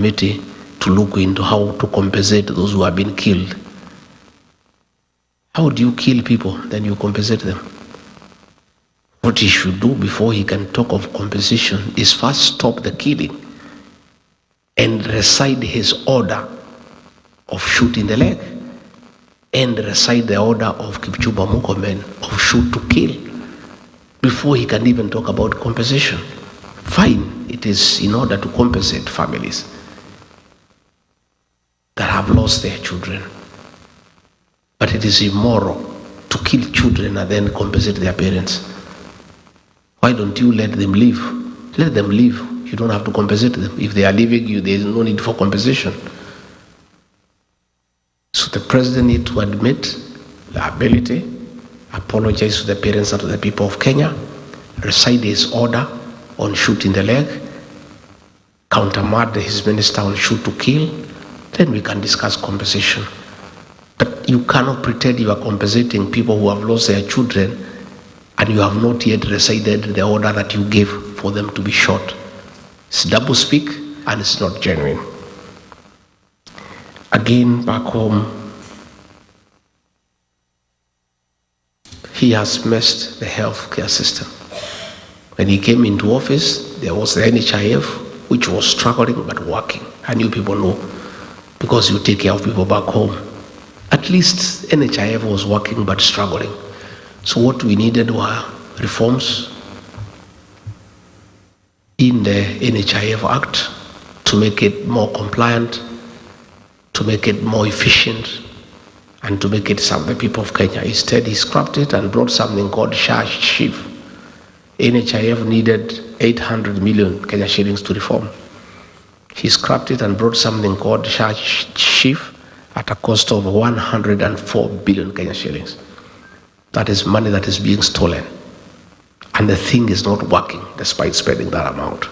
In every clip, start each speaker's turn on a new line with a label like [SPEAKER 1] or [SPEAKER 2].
[SPEAKER 1] committee to look into how to compensate those who have been killed. How do you kill people, then you compensate them? What he should do before he can talk of compensation is first stop the killing and recite his order of shooting the leg and recite the order of Kipchumba Murkomen of shoot to kill before he can even talk about compensation. Fine, it is in order to compensate families that have lost their children. But it is immoral to kill children and then compensate their parents. Why don't you let them live? Let them live. You don't have to compensate them. If they are leaving you, there is no need for compensation. So the president needs to admit liability, apologize to the parents and to the people of Kenya, recite his order on shooting the leg, countermand his minister on shoot to kill, then we can discuss compensation. But you cannot pretend you are compensating people who have lost their children and you have not yet recited the order that you gave for them to be shot. It's double speak and it's not genuine. Again, back home, he has messed the healthcare system. When he came into office, there was the NHIF, which was struggling but working. And you people know, because you take care of people back home. At least NHIF was working but struggling. So what we needed were reforms in the NHIF Act to make it more compliant, to make it more efficient, and to make it serve the people of Kenya. Instead, he scrapped it and brought something called SHIF. NHIF needed 800 million Kenya shillings to reform. He scrapped it and brought something called SHIF at a cost of 104 billion Kenya shillings. That is money that is being stolen. And the thing is not working despite spending that amount.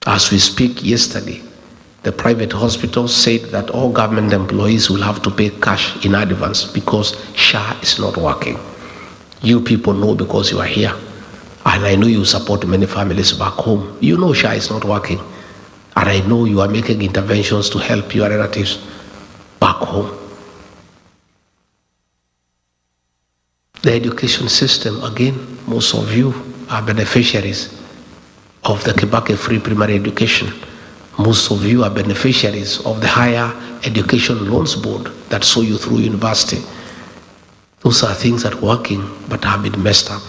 [SPEAKER 1] As we speak, yesterday, the private hospitals said that all government employees will have to pay cash in advance because SHA is not working. You people know because you are here. And I know you support many families back home. You know SHA is not working. And I know you are making interventions to help your relatives back home. The education system, again, most of you are beneficiaries of the Kibaki Free Primary Education. Most of you are beneficiaries of the Higher Education Loans Board that saw you through university. Those are things that are working but have been messed up.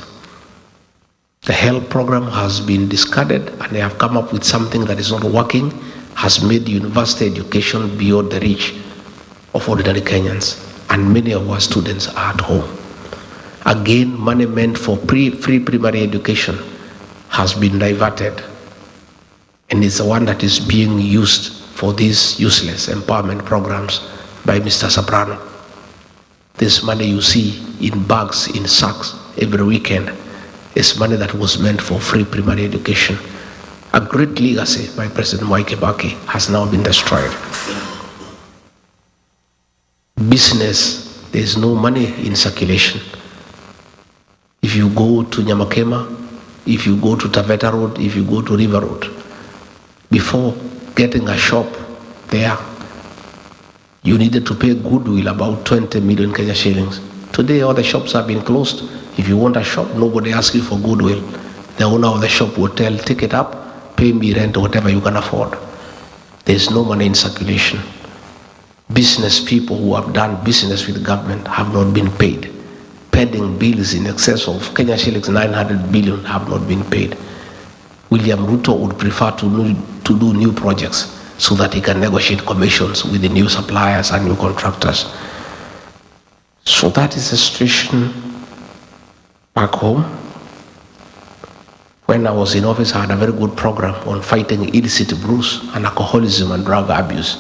[SPEAKER 1] The health program has been discarded and they have come up with something that is not working, has made university education beyond the reach of ordinary Kenyans. And many of our students are at home. Again, money meant for free primary education has been diverted and is the one that is being used for these useless empowerment programs by Mr. Soprano. This money you see in bags, in sacks every weekend is money that was meant for free primary education. A great legacy by President Mwai Kibaki has now been destroyed. Business, there is no money in circulation. If you go to Nyamakema, if you go to Taveta Road, if you go to River Road, before getting a shop there, you needed to pay goodwill about 20 million Kenya shillings. Today, all the shops have been closed. If you want a shop, nobody asks you for goodwill. The owner of the shop will tell, take it up, pay me rent or whatever you can afford. There's no money in circulation. Business people who have done business with the government have not been paid. Pending bills in excess of Kenya shillings 900 billion have not been paid. William Ruto would prefer to do new projects so that he can negotiate commissions with the new suppliers and new contractors. So that is the situation back home. When I was in office, I had a very good program on fighting illicit brews and alcoholism and drug abuse.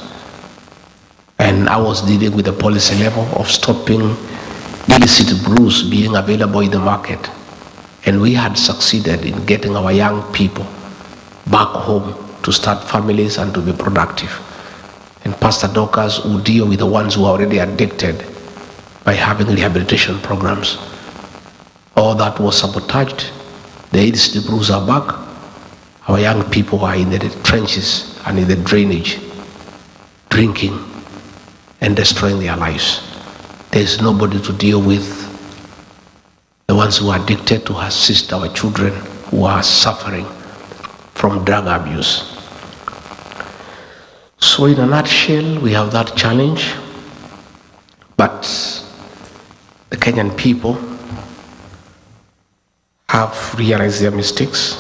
[SPEAKER 1] And I was dealing with the policy level of stopping illicit brews being available in the market. And we had succeeded in getting our young people back home to start families and to be productive. And Pastor Dorcas would deal with the ones who are already addicted by having rehabilitation programs. All that was sabotaged. The illicit brews are back. Our young people are in the trenches and in the drainage, drinking and destroying their lives. There's nobody to deal with the ones who are addicted, to assist our children who are suffering from drug abuse. So in a nutshell, we have that challenge, but the Kenyan people have realized their mistakes.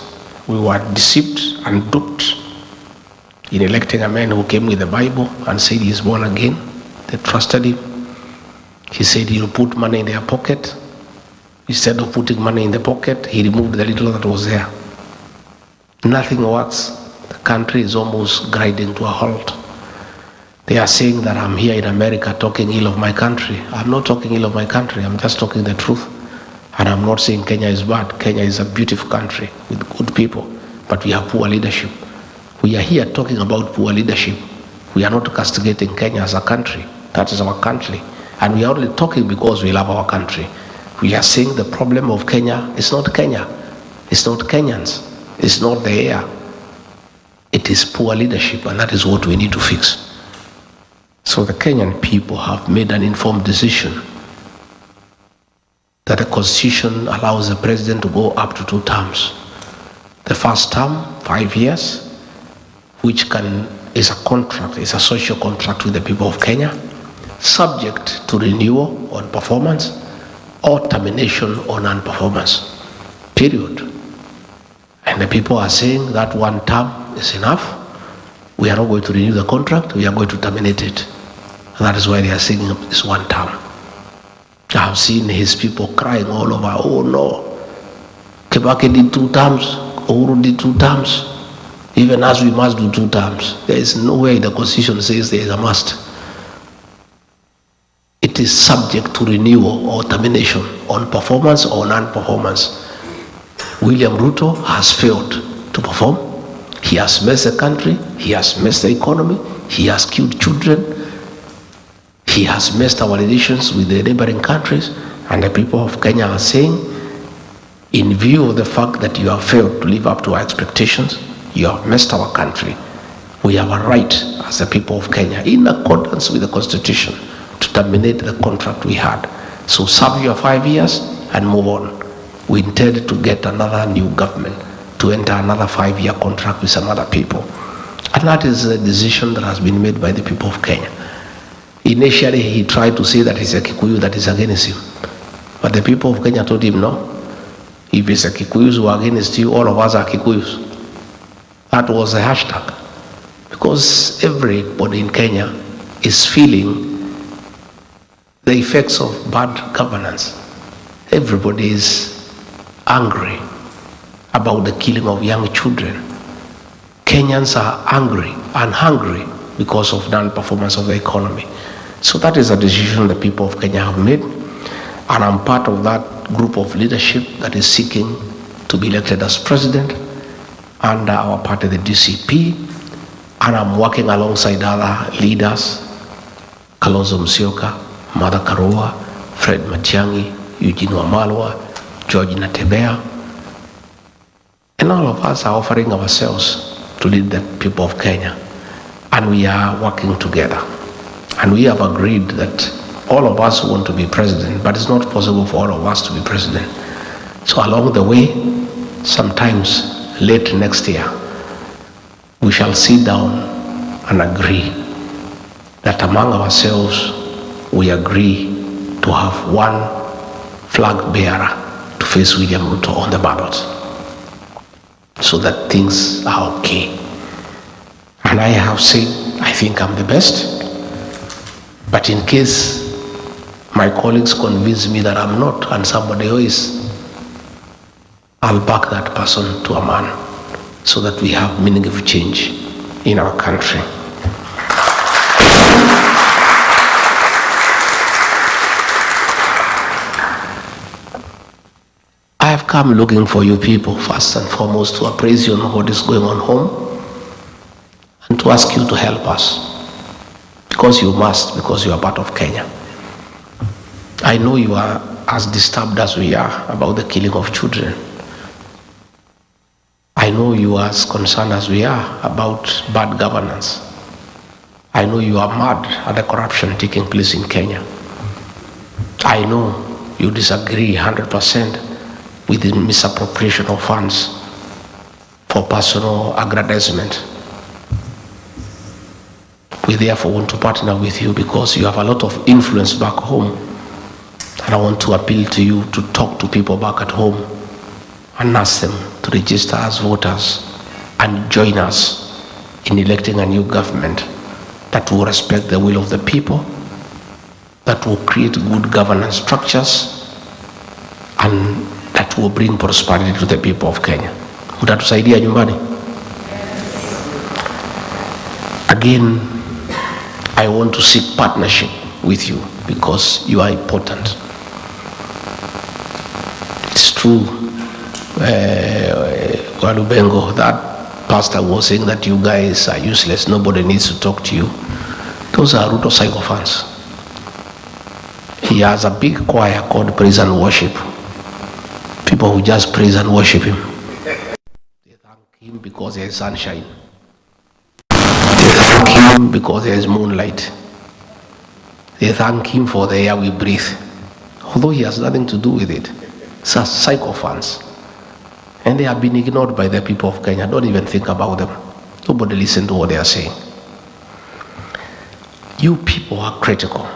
[SPEAKER 1] We were deceived and duped in electing a man who came with the Bible and said he is born again. They trusted him. He said he'll put money in their pocket. Instead of putting money in the pocket, he removed the little that was there. Nothing works. The country is almost grinding to a halt. They are saying that I'm here in America talking ill of my country. I'm not talking ill of my country. I'm just talking the truth. And I'm not saying Kenya is bad. Kenya is a beautiful country with good people, but we have poor leadership. We are here talking about poor leadership. We are not castigating Kenya as a country. That is our country. And we are only talking because we love our country. We are saying the problem of Kenya is not Kenya. It's not Kenyans. It's not the air. It is poor leadership, and that is what we need to fix. So the Kenyan people have made an informed decision that the constitution allows the president to go up to 2 terms. The first term, 5 years, which is a contract, is a social contract with the people of Kenya, subject to renewal on performance or termination on non-performance, period. And the people are saying that 1 term is enough. We are not going to renew the contract, we are going to terminate it. And that is why they are saying it's 1 term. I have seen his people crying all over, oh no, Kibaki did 2 terms, Uhuru did 2 terms, even as we must do 2 terms. There is no way the constitution says there is a must. It is subject to renewal or termination on performance or non-performance. William Ruto has failed to perform. He has messed the country, he has messed the economy, he has killed children, he has messed our relations with the neighboring countries, and the people of Kenya are saying, in view of the fact that you have failed to live up to our expectations, you have messed our country, we have a right as the people of Kenya, in accordance with the constitution, to terminate the contract we had. So serve your 5 years and move on. We intend to get another new government to enter another 5-year contract with some other people. And that is a decision that has been made by the people of Kenya. Initially, he tried to say that it's a Kikuyu that is against him. But the people of Kenya told him, no. If it's a Kikuyus who are against you, all of us are Kikuyus. That was the hashtag. Because everybody in Kenya is feeling the effects of bad governance. Everybody is angry about the killing of young children. Kenyans are angry and hungry because of non-performance of the economy. So that is a decision the people of Kenya have made, and I'm part of that group of leadership that is seeking to be elected as president under our party, the DCP, and I'm working alongside other leaders, Kalonzo Musyoka, Martha Karua, Fred Matiang'i, Eugene Wamalwa, George Natebea, and all of us are offering ourselves to lead the people of Kenya, and we are working together. And we have agreed that all of us want to be president, but it's not possible for all of us to be president. So along the way, sometimes late next year, we shall sit down and agree that among ourselves, we agree to have one flag bearer to face William Ruto on the ballot, so that things are okay. And I have said, I think I'm the best, but in case my colleagues convince me that I'm not and somebody else is, I'll back that person to a man so that we have meaningful change in our country. I have come looking for you people, first and foremost, to appraise you on what is going on home and to ask you to help us. Because you must, because you are part of Kenya. I know you are as disturbed as we are about the killing of children. I know you are as concerned as we are about bad governance. I know you are mad at the corruption taking place in Kenya. I know you disagree 100% with the misappropriation of funds for personal aggrandizement. We therefore want to partner with you because you have a lot of influence back home. And I want to appeal to you to talk to people back at home and ask them to register as voters and join us in electing a new government that will respect the will of the people, that will create good governance structures, and that will bring prosperity to the people of Kenya. Mtatusaidia nyumbani? Again, I want to seek partnership with you because you are important. It's true, Walubengo, that pastor was saying that you guys are useless, nobody needs to talk to you. Those are Ruto psychophants. He has a big choir called Praise and Worship. People who just praise and worship him. They thank him because there is sunshine. They thank him because there is moonlight. They thank him for the air we breathe, although he has nothing to do with it. It's a psychophants. And they have been ignored by the people of Kenya. Don't even think about them. Nobody listen to what they are saying. You people are critical.